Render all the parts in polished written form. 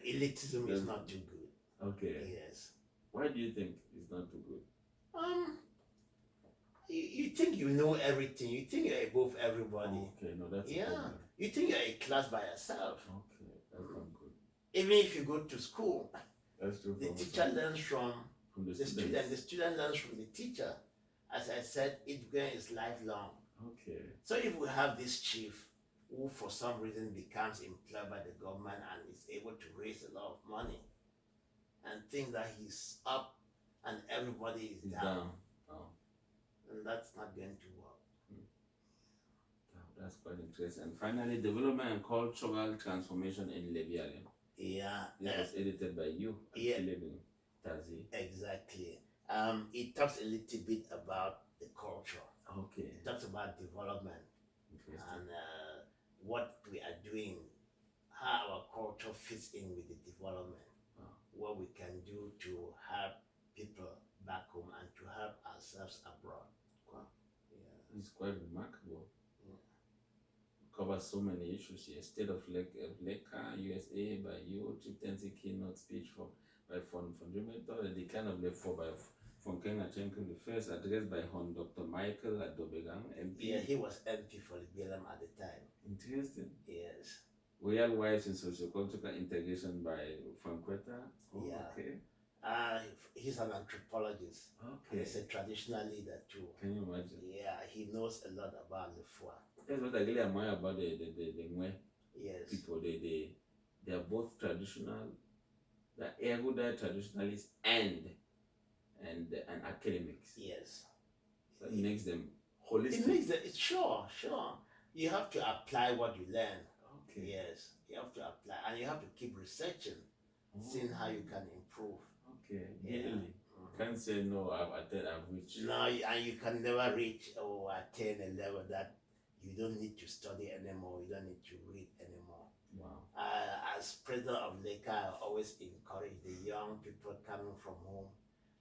elitism is not too good. Okay. Yes. Why do you think it's not too good? You think you know everything. You think you're above everybody. Okay, no, that's a Yeah. problem. You think you're a class by yourself. Okay, that's not good. Even if you go to school, That's true. the teacher learns from the the student. The student learns from the teacher. As I said, education is lifelong. Okay. So if we have this chief who for some reason becomes employed by the government and is able to raise a lot of money and think that he's up and everybody is down. Oh. And that's not going to work. That's quite interesting. And finally, development and cultural transformation in Lebialem. Yeah. This was edited by you, Philip Tazi. Exactly. It talks a little bit about the culture. Okay. It talks about development and what we are doing, how our culture fits in with the development, what we can do to help people back home and to help ourselves abroad. Wow. Yeah. It's quite remarkable. Covers so many issues here. State of LECA-USA by you, chieftaincy keynote speech from the decline of the 4 by from Nkemnji the first address by Hon Dr. Michael Adobegang, MP. Yeah, he was MP for Lebialem at the time. Interesting. Yes. Royal Wives in Sociocultural Integration by Franqueta. Yeah. Okay. He's an anthropologist. Okay. He's a traditional leader too. Can you imagine? Yeah, he knows a lot about the Fua. That's what I really admire about the Mwe people. They are both traditional, they're erudite traditionalists and academics. Yes. That makes them holistic. It makes them, sure. You have to apply what you learn. Okay. Yes. You have to apply and you have to keep researching, seeing how you can improve. Okay. Really? Can't say no, I've reached. No, and you can never reach or attain a level that you don't need to study anymore, you don't need to read anymore. Wow. As president of LECA, I always encourage the young people coming from home,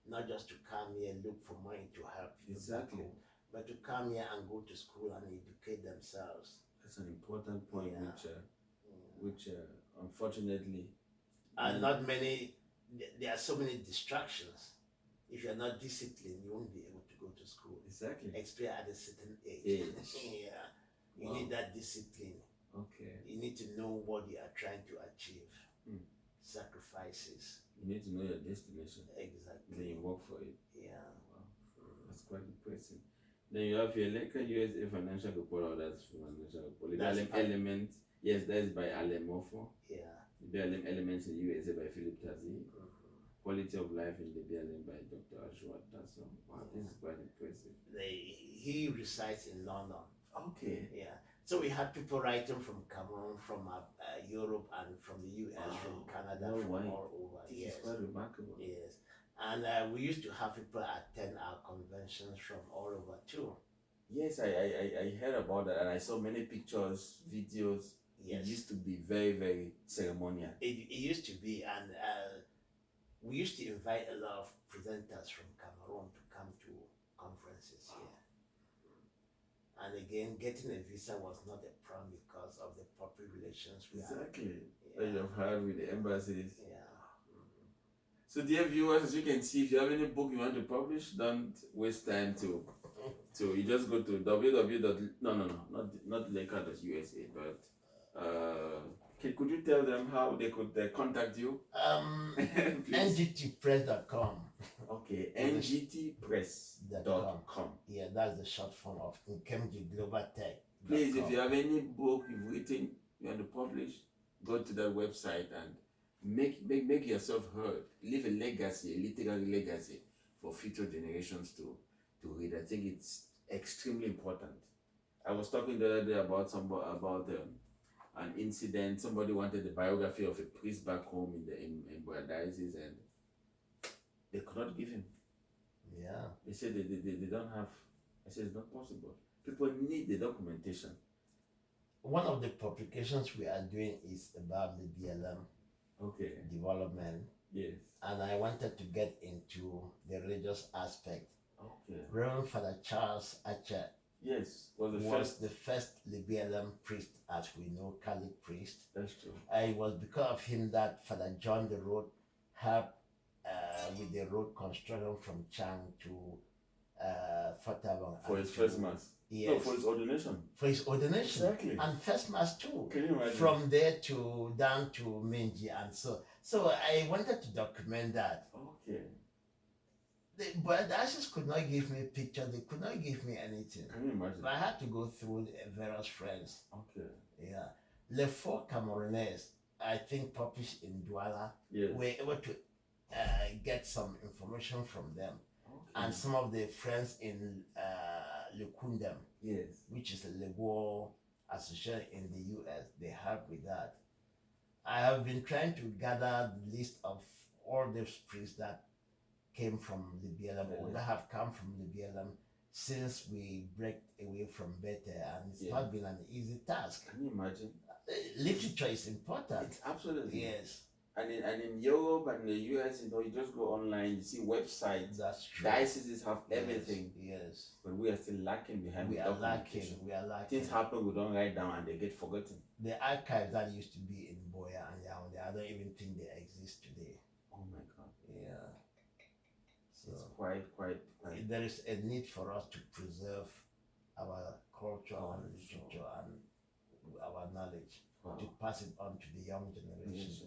not just to come here and look for money to help people back home, but to come here and go to school and educate themselves. That's an important point, which unfortunately, not many. There are so many distractions. If you're not disciplined, you won't be able to go to school. Exactly. Especially at a certain age. Yeah. You need that discipline. Okay. You need to know what you are trying to achieve. Sacrifices. You need to know your destination. Exactly. Then you work for it. Yeah. Wow. That's quite impressive. Then you have your LECA-USA financial report. That's financial report. Lebialem element. Yes, that's by Alemofo. Yeah. Lebialem elements in USA by Philip Tazi. Quality of life in Lebialem by Dr. Ashwata. So, wow, this is quite impressive. He resides in London. Okay. Yeah. So we had people writing from Cameroon, from Europe, and from the US, from Canada, from all over. This is quite remarkable. Yes. And we used to have people attend our conventions from all over too. Yes, I heard about that, and I saw many pictures, videos. Yes. It used to be very, very ceremonial. It used to be, and we used to invite a lot of presenters from Cameroon to come to conferences here. And again, getting a visa was not a problem because of the public relations we had. That you have had with the embassies. Yeah. So dear viewers, as you can see, if you have any book you want to publish, don't waste time to you just go to not LECA.USA, but could you tell them how they could contact you? ngtpress.com. Okay, ngtpress.com. Yeah, that's the short form of Nkemnji Global Tech. Please, if you have any book you've written, you want to publish, go to that website and make yourself heard. Leave a legacy, a literary legacy for future generations to read. I think it's extremely important. I was talking the other day about an incident. Somebody wanted the biography of a priest back home in diocese, and they could not give him. Yeah. They said they don't have. I said it's not possible. People need the documentation. One of the publications we are doing is about Lebialem development. Yes. And I wanted to get into the religious aspect. Okay. Reverend Father Charles Archer Yes, was the was first. the first Lebialem priest, as we know, Catholic priest. That's true. It was because of him that Father John the Road helped with the road construction from Chang to Fort Tabang. For his first mass. Yes. No, for his ordination. For his ordination. Exactly. And first mass too. Can you imagine? From there to down to Nkemnji and so. So I wanted to document that. Okay. But the ashes could not give me a picture. They could not give me anything. Can you imagine? But I had to go through the various friends. Okay. Yeah. The four Cameroonese, I think, published in Douala, Yes. were able to get some information from them. Okay. And some of the friends in Lekundem, Yes. which is a Lego association in the US, they help with that. I have been trying to gather the list of all those priests that came from Lebialem or that have come from Lebialem since we break away from Bete, and it's not been an easy task. Can you imagine? Literature is important. It's absolutely. Yes. And in Europe and the US, you just go online, you see websites. That's true. Dioceses have everything. Yes. But we are still lacking behind. We are lacking. We are lacking. Things happen, we don't write down, and they get forgotten. The archives that used to be in Boya and Yaoundé, I don't even think they exist today. Oh my God. Yeah. So it's quite. there is a need for us to preserve our culture and literature and our knowledge, to pass it on to the young generations.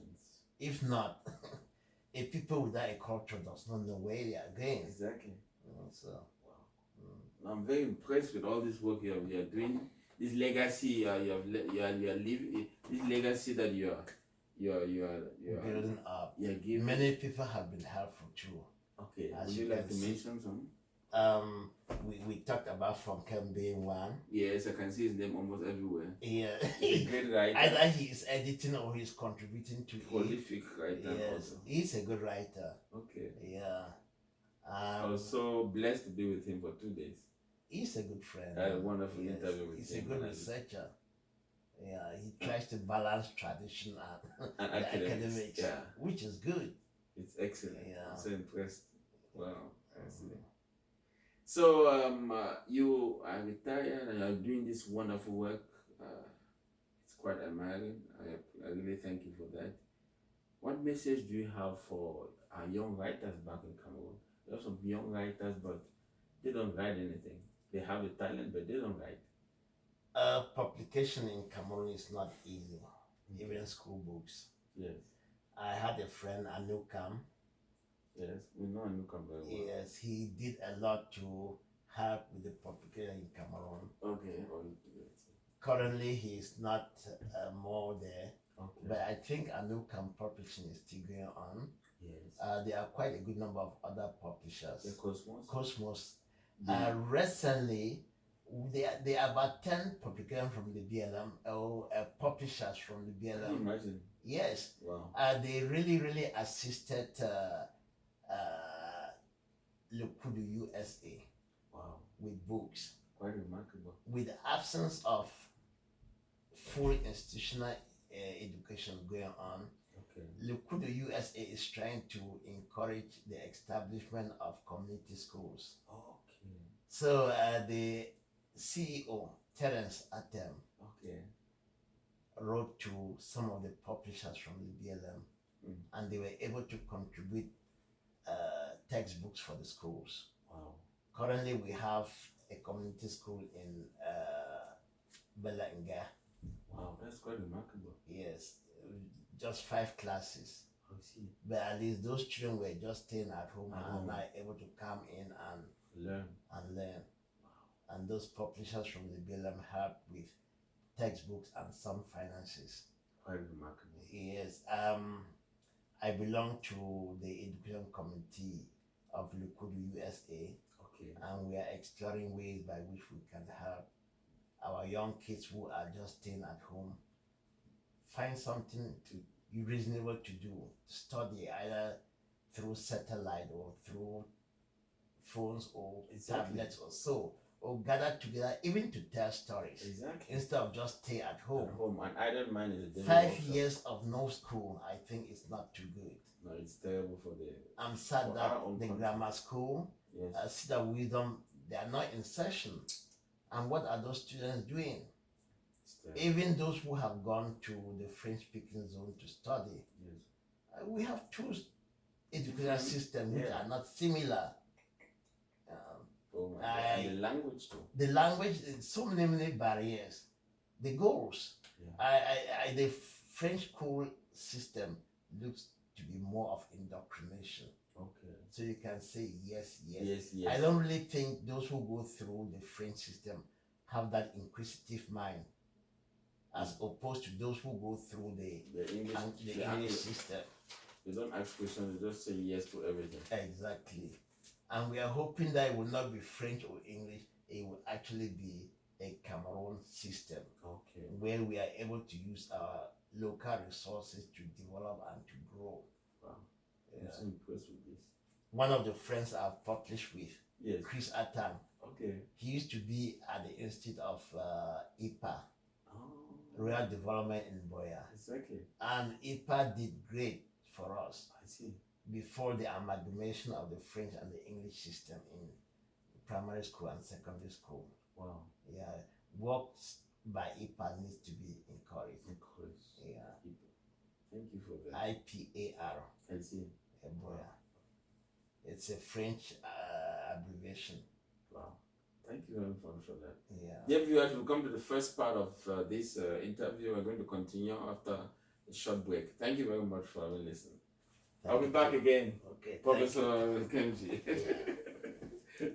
If not, a people without a culture does not know where they are going. Exactly. So, I'm very impressed with all this work you are doing. This legacy you are living. This legacy that you are building up. You are giving. Many people have been helpful too. Okay. As Would you like to mention some? We talked about From Kem being one. Yes, I can see his name almost everywhere. Yeah. He's a great writer. Either he is editing or he's contributing to prolific writer. Yes, also. He's a good writer. Okay. Yeah. I was so blessed to be with him for 2 days. He's a good friend. I had a wonderful interview with him. He's a good researcher. Yeah, he tries to balance tradition and academics, which is good. It's excellent. Yeah. I'm so impressed. Wow. So you are retired and are doing this wonderful work. It's quite admiring. I really thank you for that. What message do you have for our young writers back in Cameroon? There are some young writers, but they don't write anything. They have the talent, but they don't write. Publication in Cameroon is not easy, even school books. Yes. I had a friend, Anukam. Yes, we know Anukam very well. Yes, he did a lot to help with the publication in Cameroon. Okay. Currently, he is not more there. Okay. But I think Anukam publishing is still going on. Yes. There are quite a good number of other publishers. The Cosmos? Cosmos. Recently, there are about 10 publications from the BLM, or publishers from the BLM. Can you imagine? Yes. Wow. They really assisted UW-USA. Wow. With books. Quite remarkable. With the absence of full institutional education going on, UW-USA is trying to encourage the establishment of community schools. Okay. So the CEO, Terence Atem, wrote to some of the publishers from the BLM, and they were able to contribute textbooks for the schools. Wow. Currently, we have a community school in Belanga. Wow, that's quite remarkable. Yes, just 5 classes. I see. But at least those children were just staying at home and are now able to come in and learn. Wow. And those publishers from the BLM help with textbooks and some finances. Quite remarkable. Yes. I belong to the education committee of UW-USA. Okay. And we are exploring ways by which we can help our young kids who are just staying at home find something reasonable to do, to study either through satellite or through phones or tablets or so, or gather together even to tell stories. Exactly. Instead of just stay at home. An idle mind is a 5 years of no school, I think it's not too good. No, it's terrible for the. I'm sad that the grammar school, yes. Cedar Wisdom, they are not in session. And what are those students doing? Still. Even those who have gone to the French-speaking zone to study, Yes. We have two educational Different- systems which yeah. are not similar. Oh my God. I- And the language too. The language, so many barriers. The goals. Yeah. The French school system looks to be more of indoctrination. Okay. So you can say yes. Yes. I don't really think those who go through the French system have that inquisitive mind, as opposed to those who go through the English system. They don't ask questions, they just say yes to everything. Exactly. And we are hoping that it will not be French or English, it will actually be a Cameroon system. Okay. Where we are able to use our local resources to develop and to grow. Wow. Yeah. I'm so impressed with this. One of the friends I've published with, Yes. Chris Atam, Okay. he used to be at the Institute of IPA, Oh. Rural Development in Boya. Exactly. And IPA did great for us I see. before the amalgamation of the French and the English system in primary school and secondary school. Wow. Yeah, work by IPA needs to be encouraged. Yeah. Thank you for that. IPAR. I see. Boya. It's a French abbreviation. Wow. Thank you very much for that. Yeah. Dear viewers, we'll come to the first part of this interview. We're going to continue after a short break. Thank you very much for having listened. I'll be back again. Okay. Professor Nkemnji. Yeah.